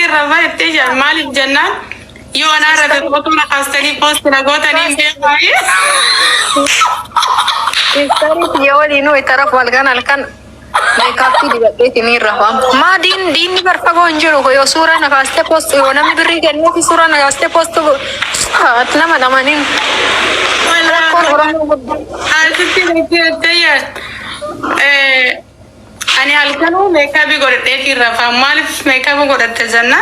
الرفاه يتجه مالي الجنان يو انا ربي بطولة خاصتني بوست نقوتني بيخاي Istari ya wali nu itaraf walgan alkan makeup di bakti ni raham. Ma din ni berfago anjuru ko yo sura na kaste post yo na mi beri kan mo sura na kaste post to atna madamanin. والله انا كنت بتجه أنا هالكانوا ميكابي قرأت في الرفاه مالي ميكابي قرأت جنة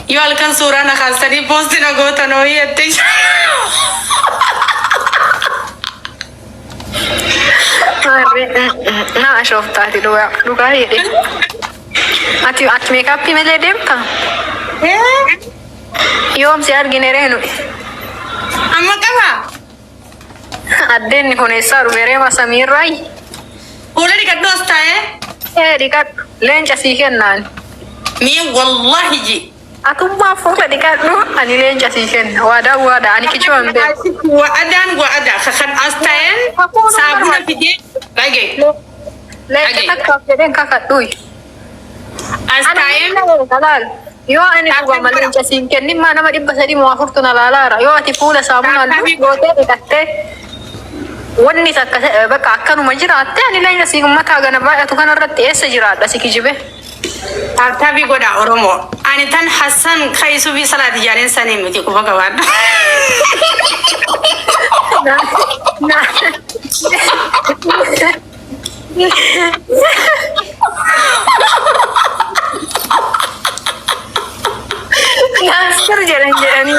يو هالكان صورة نخاصتني بوست نقوتني وهي يتجه Na ashofta ati duga yede. Ati makeup mele demta. Yom si argine renu. أما كذا Adden ni kone saru bere masamir rai. ولا دي كدوس تايه Dikat lenca sih kenan. مي والله جي Aku mafu ka dikat lu ani lenca sih ken. Wada ani kichuan be. وأدان وأدا خخن أستاين سابنا في دي لقي Lenca tak keden kakak tuh. أستاين Kalal. Yo ani gua malenca sih ken ni mana madi basadi mo afur tuna lalara. Yo ati pula sabun alu gote dikatte. Wanni takka baka akkanu majiraate ani lenca sih mata gana ba atu kana ratte esa jiraata sikijibe. تابي قدا أورمو أنا تان حسن خايسو في صلاة جارين سنة متي كوبا كواد Naskar jalan-jalan ini.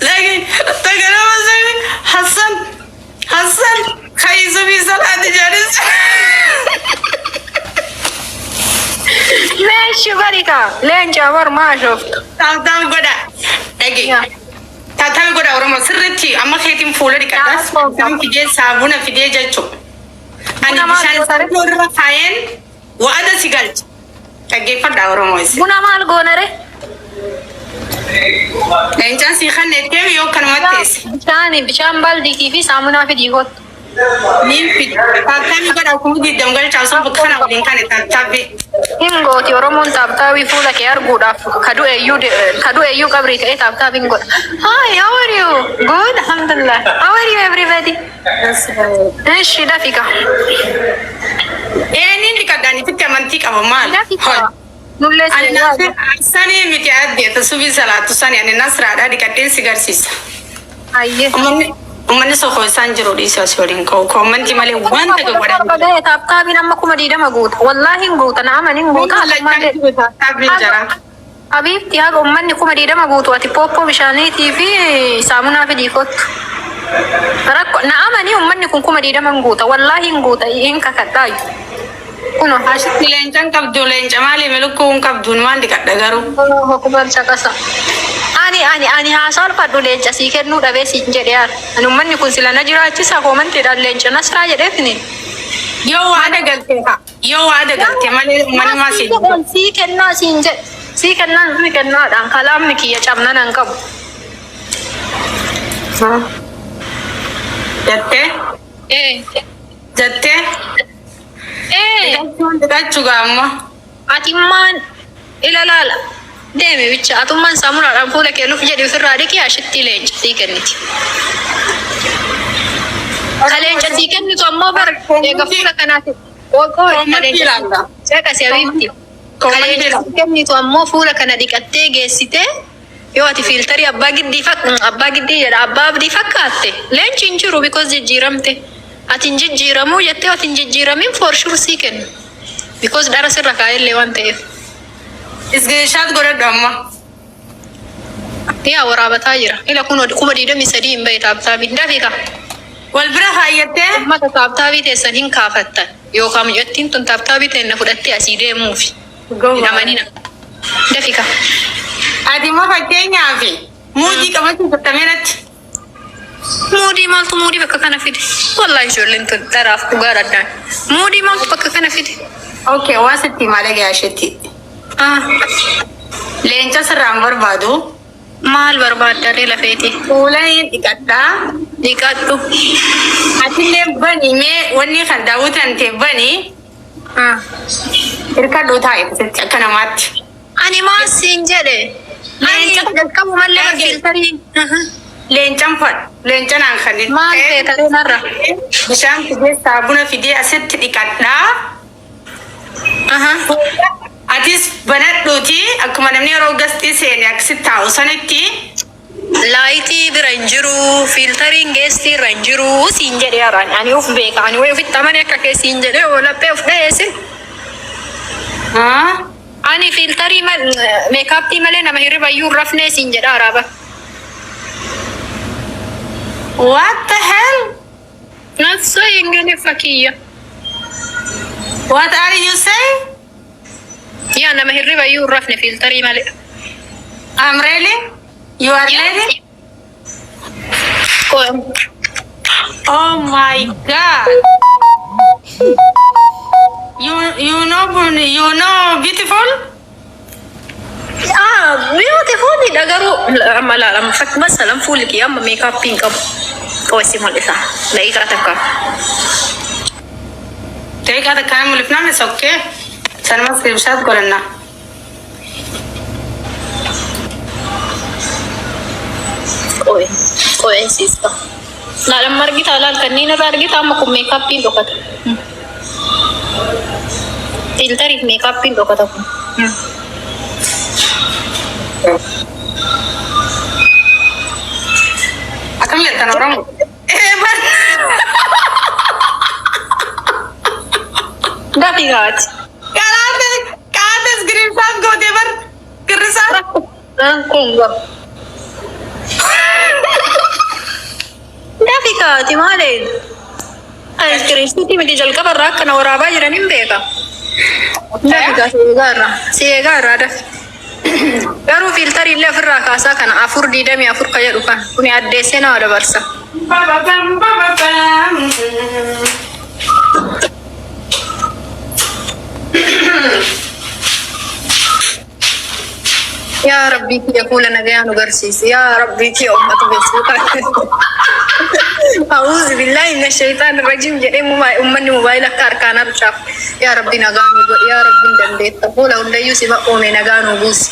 لكن تقرأ مثلا حسن خايسو في صلاة جارين Mesh barika lenca war ma shoft. تام قدا لقي تابي قدا أورمو سرتي أما خيتم فولا دي كداس تام في دي سابونا في دي جاتشو أنا بشان سرتي أورمو فاين وأدا سيجالت لقي فدا أورمو إسي Buna mal gonare. لأنجان سيخان نتيم يو كلمات إسي Bishan baldi kifi samuna fi digot. مين في تابي قدا أكون دي دمغل تاسو بكنا ولين كان تابي Ingo ti oromon tabtawi fula ke arguda kadu ayu kabri ke tabtawi ingo. Hi, how are you? Good, alhamdulillah. How are you everybody? Eshi dafika. يعني اللي كداني في كمانتيك أبو مال Dafika. Nulle أنا ساني متعدي تسوي صلاة تساني أنا ناس رادة دي كتير سيجار سيسا Ayye. أمني سوكو سانجرو دي ساسورين كو من تمالي وان تكو بڑا Bagay tabtawi namma kuma dida magut. Wallahi nguta na amani nguta. تابي جرا Habibti haga ummanni kuma dida magutu ati poppo bishaaniitii fi saamunaa fi diikottu. Rakko na amani ummanni kun kuma dida manguuta wallahi nguuta in kakadhaayu. Kuno أشتي لينجان كابدو لينجا مالي ملكو كابدون مان دي كدغارو hukuman cakasa. Ani haasaan fadhu leenca sii kennuu dhabee siin jedhe yaar. Ani ummanni kun sila na jiraachisa koomanteedhaan leenca nasraa jedheefini. يو وادا قلتي يو وادا قلتي مالي ما سي Sii kennaa siin jedhe. Sii kennaan fi kennaadhaan kalaamni kiyya cabnan hin qabu. جتة جتة دكاتشوغا أما Atimmaan ilaalaala deeme bicha atummaan saamunaadhaan fuula kee lufu jedhe ofirraa dhiqee ashitti leenca sii kenniti. Ka leenca sii kennitu ammoo bar eega fuula kanaati. Seeqasi habiibti. Ka leenca sii kennitu ammoo fuula kana dhiqattee geessitee yoo ati fiiltarii abbaa giddii jedha abbaa abdii fakkaatte leenci hin jiru because jijjiiramte. Ati hin jijjiiramuu jettee ati hin jijjiiramin for sure sii kennu. Because dara sirra kaa'ellee waan ta'eef. إسقيشات قرد أما Yaa waraabataa jira. Ila kun kuma 23 hin bahe taabtaabii. Dafika. والبرا هايته Ummata taabtaabii teessan hin kaafattan. Yookaan mucattiin tun taabtaabii teenna fudhattee asii deemuufi. Hidhamanina. Dafika. أدي ما فكيني أبي مودي كمان تتمرت Muudii maaltu muudii bakka kana fide? Wallahi ijoolleen tun daraaf dhugaa dhaddaan. Muudii maaltu bakka kana fide? أوكي واسطتي مالك يا شتي لينجا سرام بربادو Maal barbaaddaree lafeeti? Fuulaan dhiqadhaa. Dhiqadhu. Atillee bani mee wanni kan daawwatan ta'e bani Hirkadhu taa'e akkana maatti. Ani maa siin jedhe. Ani jalqabu mallee filtarii. Leencan fadhu. Leencan aan kan Maal ta'e taree narra. bishaan fidee saabuna fidee asitti dhiqadhaa. Atis banadhuuti akkuma namni yeroo gastii seene akkasitti taa'u sanitti. Laayitii bira hin jiru, filtariin geestii irra hin jiru siin jedhe haraan. Ani uf beeka. Ani wayi ofitti amane akka kee siin jedhe laphee uf dhayeessin. Ani filtarii meekaappii malee nama hirriba iyyuu hin rafnee siin jedha araaba. What the hell? Not saying any fakiyya. What are you saying? Yaa nama hirriba iyyuu hin rafne filtarii malee. I'm really? You are ready? Oh my God! You know beautiful? Beautiful ni dagaru malam fak masalam full ki amma makeup pink up kawasi malisa lai kata ka Take out the camera if not it's okay. Sana screenshot korna. Koy sista nalam margi talal kanina margi tam ko makeup pink dokat filter makeup pink dokat aku Akan lihat orang. Bar. Dati gat Kata screenshot go deh bar. Kerasa. Kungga Dati gat imalin ay screenshot mi dijal ka barra kana waraba jiranin beka Dati gat sigarra dah Garuu filtari illee ofirraa kaasaa kana afur diidamii afur ka jedhu kan kuni addeessee nama dabarsa. Yaa Rabbii kiyya fuula nagayaa nu garsiisi. Yaa Rabbii kiyya uummata beeksisuu A'uuzu billahi mina shaytaan rajim jedhee uummanni mobaayila akka harkaan harcaaf. Yaa Rabbi nagaa nu godhi. Yaa Rabbi dandeetta. Fuula hundayyuu si ba'oome nagaa nu buusi.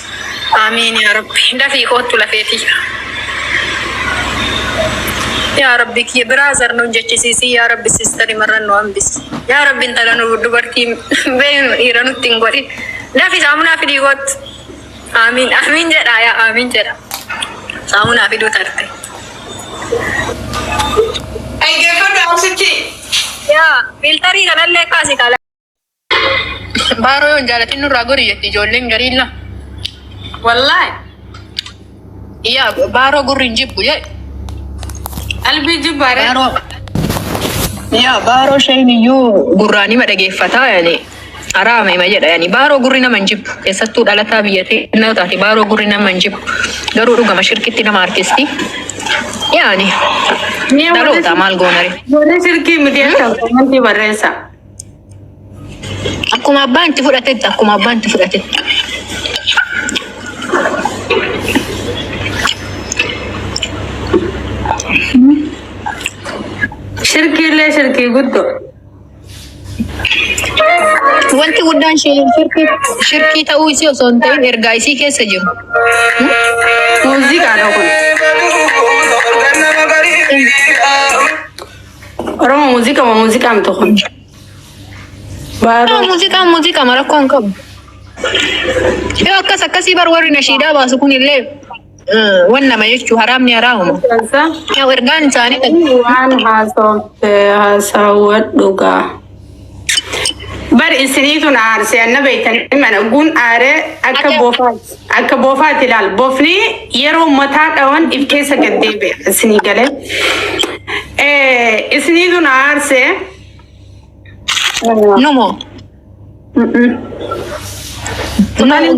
Amiin yaa Rabbi. Dafii kootu lafeeti. Yaa Rabbi kiyya biraazar nu jechisiisi. Yaa Rabbi sistari marran nu hambisi. Yaa Rabbi intala nu dubartii beenu dhiira nutti hin godhin. Dafi saamunaa fidii kootu. Amiin amiin jedha yaa amiin jedha. Saamunaa fiduu tarte. Ay geeffadhu awsitti. Yaa filtarii kanallee kaasi kala. Baaroo yoon jaalatin nurraa gori jetti ijoolleen gariilla. Wallahi. Yaa baaroo gurri hin jibbu jedhe. Albii jibbaare. Yaa baaroo shayin iyyuu gurraanii madhageeffataa yaani. Araame ma jedha yaani baaroo gurri nama hin jibbu keessattuu dhalataa biyyatee innaa taate baaroo gurri nama hin jibbu garuu dhugama shirkitti nama artisti yaani dhaloota maal goonare. Goone shirkii miidiyaa komantii barreessa. Akkuma abbaan itti fudhatetti akkuma abbaan itti fudhatetti. Shirkiilee shirkii guddoo. Wanti guddaan shirkii ta'uu isii osoo hin ta'in ergaa isii keessa jiru. Muuziqaadha kun. Oromoo muuziqaa miti kun. Muuziqaa rakkoo hin qabu. Yoo akkasii bar warri nashiidaa baasu kun illee wan nama jechuu haraamni haraamuma. Yoo ergaan isaanii waan haasawwadhugaa. Bar isiniitu na aarse anna beeytanii mana gun aare akka boofaati ilaal. Boofni yeroo mataa dhawan if keessa gad deebi'a isinii galee. Isiniitu na aarse. numo.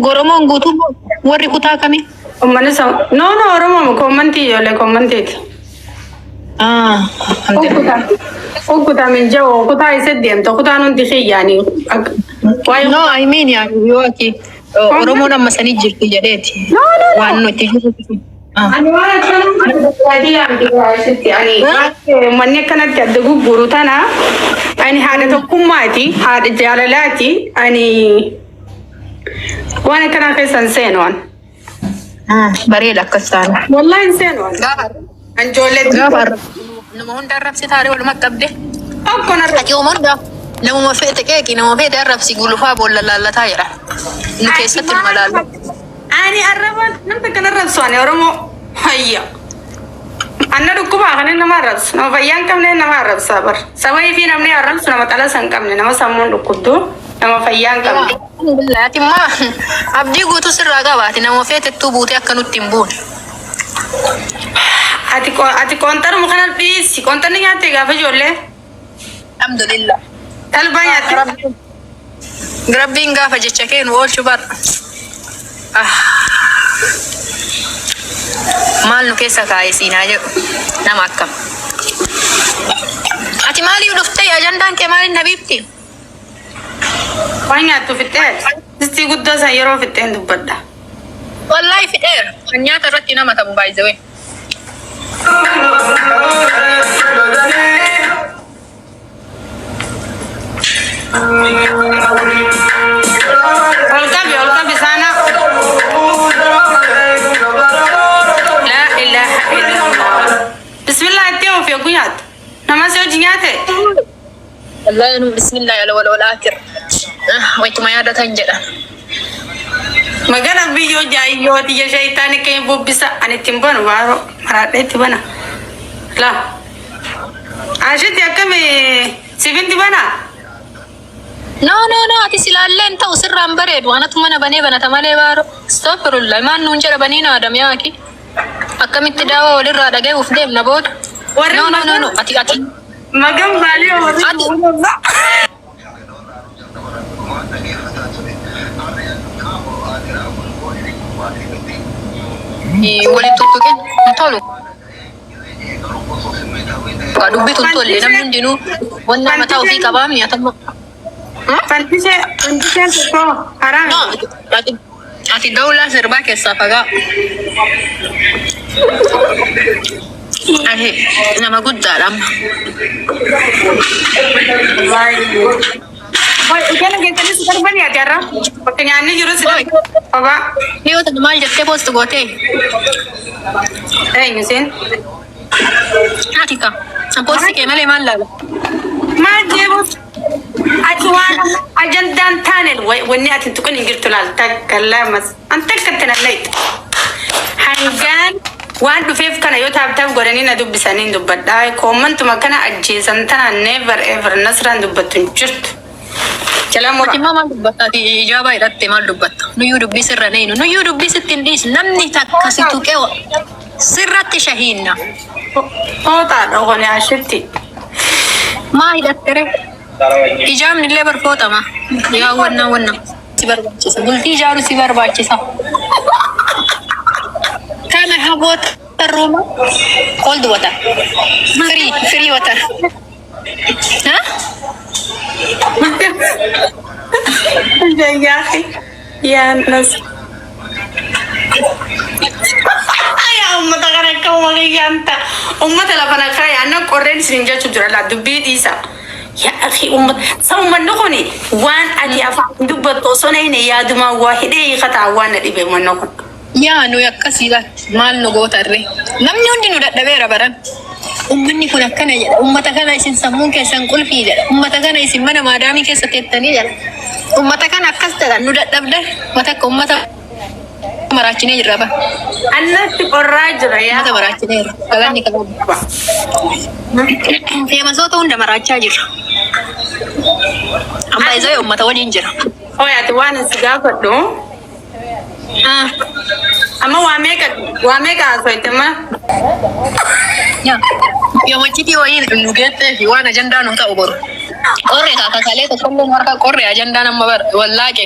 Goromoon guutuu warri kutaa kamii? Uummanni isaa no Oromoo komantii ijoollee komantiiti. Kutaa min jawo kutaa isa deemta kutaa nuti xiyyaanii. No, I mean yaa yoo ati Oromoon amma sanii jirti jedheeti. Waan nuti jiru. Ani waan akkanaa baadiyyaatti gaasitti ani manni akkanatti adda gurguru tana ani haadha tokkummaati haadha jaalalaati ani waan akkanaa keessan seenoon. Bareeda akkas taana. Wallahi seenoon. An ijoollee Gaafa nama hunda arrabsi taaree walumaa qabde. akkana Ati uumanda namuma feete qeeqi nama feete arrabsi gulufaa boolla laallataa jedha. Nu keessatti nama laalla. ani arraba namta kana rabsu ani oromo hayya. Anna dhukkuba kan nama arrabsu nama fayyaan qabne nama arrabsa bar. Sababii fi namni arrabsu nama xala san qabne nama sammuun dhukkubdu nama fayyaan qabne. Ati ma abdii guutuu sirraa qabaati nama feetettuu buutee akka nutti hin buune. Ati kontar mu kana dhiisi kontarni nyaatte gaafa ijoollee. Alhamdulillah. Talbaa nyaatte. Rabbiin gaafa jecha keenu oolchu bar. Maal nu keessa kaa'e siinaa jedhu nama akkam. Ati maaliif dhuftee ajandaan kee maaliin nabiibti? Waan nyaattu fixee distii guddoo san yeroo fixeen dubbadha. Wallahi fidheera. Kan nyaata irratti nama ta'u baay'isawee. Olkabi sana. La ilaha illallah. Bismillah itti of yoo nyaat. Nama si hojii nyaate. Wallahi nu bismillah ala wal akhir. Waytuma yaadatan jedha. Magana biyyoo jaayyooti ya shaytaani kee bubbisa ani timbanu baaro maraadheetti bana. La. Ashiti akkami sifinti bana. No, ati silaalleen ta'u sirraan bareedu. Anatu mana banee banata malee baaro. Astaghfirullah. Maan nuun jedha baniin aadam yaaki. Akkamitti daawaa walirraa dhaga'uuf deemna booda. No. Ati. Magan baalee warri. Waliin tuttuqeen hin tolu. Dubbitu hin tolle namni hundinuu wanna mataa ofii qabaa mi'atamma. Fantiseen tokko haram. Ati daulaa sirbaa keessaa fagaa. Ati nama guddaadha amma. Kana keessatti si darbanii ati har'a bakka nyaanni jiru si darba. Dhiyoota maal jettee poostu gootee? Eenyu siin? Ati ka. Poosti kee malee maal laala? Maal jeebuus? Ati waan ajandaan taaneen wanni ati tuqan hin jirtu laalta gallamas. Anta akkatti nallaytu. Hangaan waan dhufeef kana yoo taabtaaf godhanii na dubbisanii dubbadhaa. Koomantuma kana ajjeesan tana never ever nasraan dubbattu hin jirtu. Ati maal dubbatta? Ati ijaabaa hidhatte maal dubbatta? Nuyyuu dubbii sirra neenu. Nuyyuu dubbii sitti hin dhiisu. Namni takka si tuqee sirratti shahiinna. Fooxaadha oone ashitti. Maa hidhattere? Ijaabni illee barfootama. Yaa wannan. Si barbaachisa. Bultii ijaaru si barbaachisa. Kana haboota rooma. Cold water. Free water. Ha? Ya nas. Ya ummata kana akka waliyyanta. Ummata lafa na kaya anna qorreen isin jechuu jira la dubbii dhiisa. Ya akhi ummata manni kuni waan ati afaan dubbattu osoo na hin yaaduma waa hidhee kataa waan na dhibe manni kun. Yaa nuyi akkasiidha. Maal nu gootarre? Namni hundi nu dadhabeera baran. Ummanni kun akkana jedha. Ummata kana isin sammuun keessan qulfii jedha. Ummata kana isin mana maadaamii keessa teettanii jedha. Ummata kana akkas jedha. Nu dadhabde mata akka ummata maraachinee jirra ba. Annatti qorraa jira yaa. Ummata maraachinee jirra. Galanni qabu. Feemasoota hunda maraachaa jirra. Amma isa ummata waliin jira. Oyaati waan si gaafadhu. Amma waa meeqa haasofitama? Yoo machitii wayii nu geettee fi waan ajandaa nu ta'u boru. Qorre kaakasalee tokkollee harka qorre ajandaan amma bar wallaaqe.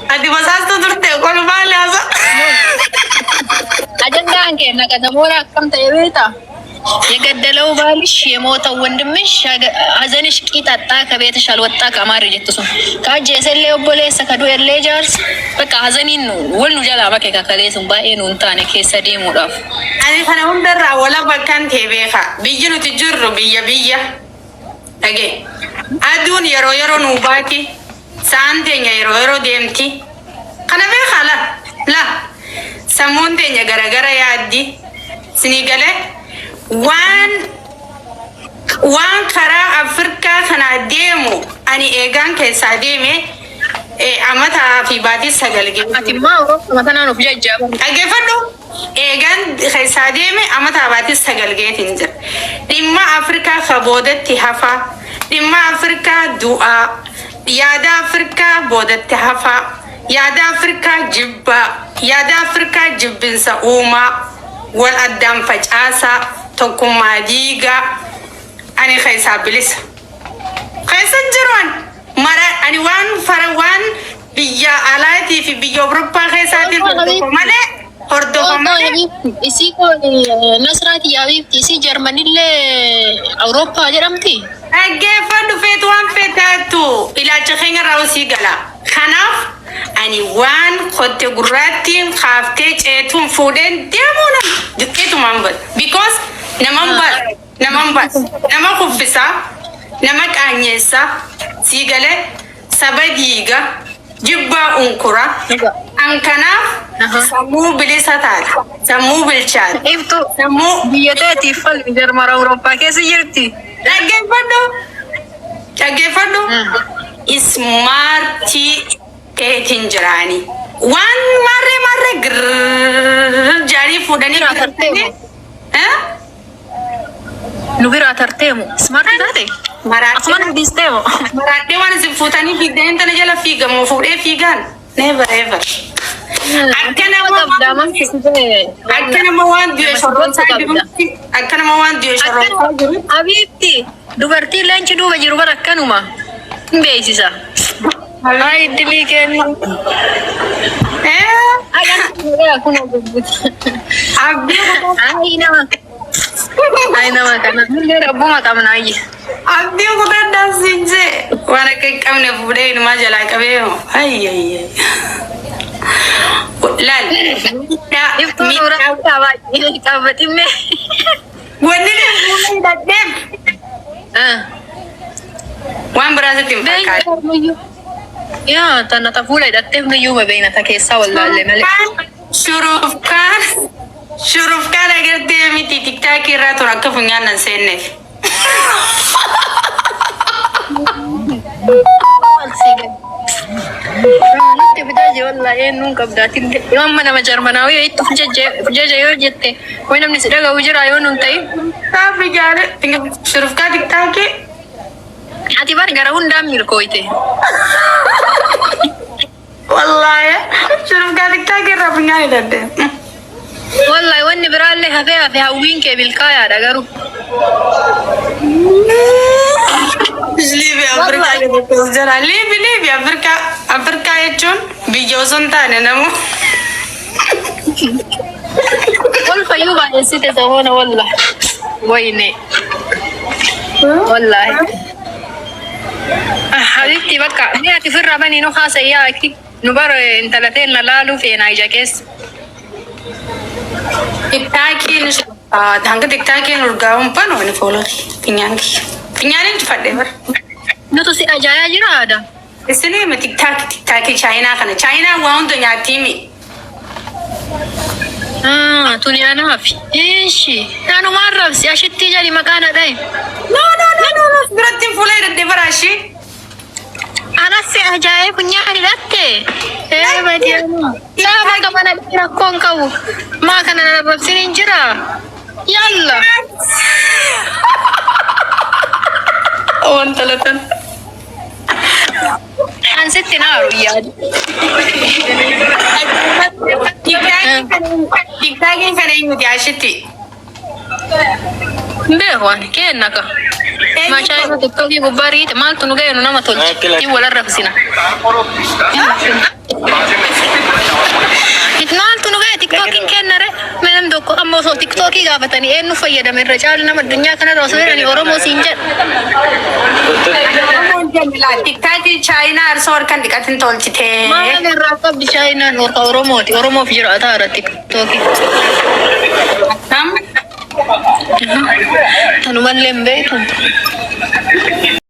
Ati basaastu turte kolfaa laasa. Ajandaan keenya katamoora akkam ta'e beektaa? የገደለው ባልሽ የሞተው ወንድምሽ ሀዘንሽ ቂጣጣ ከቤትሽ አልወጣ ከማር ጀትሱ ካጀ ሰለ ኦቦሌ ሰከዱ የለ ጃርስ በቃ ሀዘኒን ነው ወልኑ ጀላ በከ ከከሌሱም ባኤኑ እንታነ ከሰዲ ሙዳፍ አኒ ከነ ሁንደራ ወላ በካን ቴቤኻ ብይኑ ትጅሩ ብየ አጌ አዱን የሮ የሮ ኑባቲ ሳንቴኛ የሮ ዴምቲ ከነ ቤኻላ ላ ሰሙንቴኛ ገረገረ ያዲ ስኒገለ waan karaa Afrikaa kana deemu ani eegaan keessaa deeme amataa fi baatii sagal dhaggeeffadhu eegaan keessaa deeme amataa baatii sagal geetiin jira dhimma Afrikaa ka boodatti hafaa dhimma Afrikaa du'aa yaada Afrikaa boodatti hafaa yaada Afrikaa jibbaa yaada Afrikaa jibbinsa uumaa wal addaan facaasaa tokkummaa diigaa ani keessaa bilisa keessan jiran mara ani waan biyya alaatii fi biyya Awurooppaa keessaatiin malee hordofamee isii ko nasraati yaabifti isii jarmanillee Awurooppaa jedhamti dhaggeeffadhu feetu waan feetaattu ilaalcha keenya irraa usii gala kanaaf ani waan kotte gurraattiin kaaftee ceetuun fuudheen deemuun duqqeetumaan bad because naman bad nama kuffisaa nama qaanyeessaa sii galee saba diiga jibbaa unkura an kanaaf sammuu bilisa taate sammuu bilchaate iftu sammuu biyyateetiif falmi jarmara Awurooppaa keessa jirti dhaggeeffadhu ismaartii keetiin jiraani waan marree girrrr jaanii fuudhanii nu biraa tarteemu smartii taate akkuma diisteemu maraadhee waan isin fuutanii fiigdanii tana jala fiigamoo fuudhee fiigaan never ever akka nama waan du'e shorroonsaa jirutti akka nama waan du'e shorroonsaa jiru abiitti dubartii leenci duuba jiru bara akkanuma hin beeksisa ay dilii kennu kun ay nama kana hundee rabbuma qabna ayye abdii kutadhaa sinje waan akka hin qabne fuudhee inumaa jalaa qabee ayye laal qabatime wanni fuudhee dadheef waan biraasitti hin fakkaatu yaa tana ta fuula hidhatteef niyyuu beeyna ta keessaa wallaalle malee shurufkaan agartee miti tiktaakii irraa tun akka funyaan nan seenneef nutti fidaje wallaahi eenyuun qabdaatin yoo amma nama jarmanaawi yoo itti fujaja yoo jette way namni si dhaga'u jira yoo nun ta'in saafi jaare shurufkaa tiktaakii ati bar gara hundaan milkooyte wallaahi shurufkaa tiktaakii irraa funyaan hidhatte wallahi wanni biraallee hafee hawwiin kee bilkaayaadha garuu liibi Afrikaa jechuun biyya osoo hin taane namu wal fayyuu baay'eessite saboona walla wayne wallahi habiibti bakka ni ati firra banii nu haasayyaa aki nu bara intalateen na laaluu feenaa ija keessa tiktaakiin hanga tiktaakiin urgaa'uun pano ni fooloo finyaaniin cufadhe bar nutu si ajaayaa jira aada isinima tiktaakii chaayinaa kana chaayinaa waa hunda nyaattiimi tunyaanaafi ishi nanumaan rabsi ashitti jadi maqaana dhaye no biratti fuula hidhadhe baraashi anasi ajaa'ee funyaani dhatte lama qabana rakkoon qabu maa kana narrabsin hin jira yalla wantalatan ansitti naaru yaadu tiktaakiin kana hinuti ashitti beekwan kennaka machaayina tiktokii gubbaa riite maaltu nu ga'e nu nama tolche in wal arrabsina maaltu nu ga'e TikTokin kennare menam tokko ammoo osoo TikTokii gaafatanii eenyu fayyadame irra caalaa nama addunyaa kana osoo jedhanii Oromoo siin jedhu. TikTokii Chaayinaa arsoo harkaan dhiqatin tolchitee. Maal irraa qabdi Chaayinaan Oromooti. Oromoof jiraataa irra TikTokii. Akkam? Tanumallee hin beekan.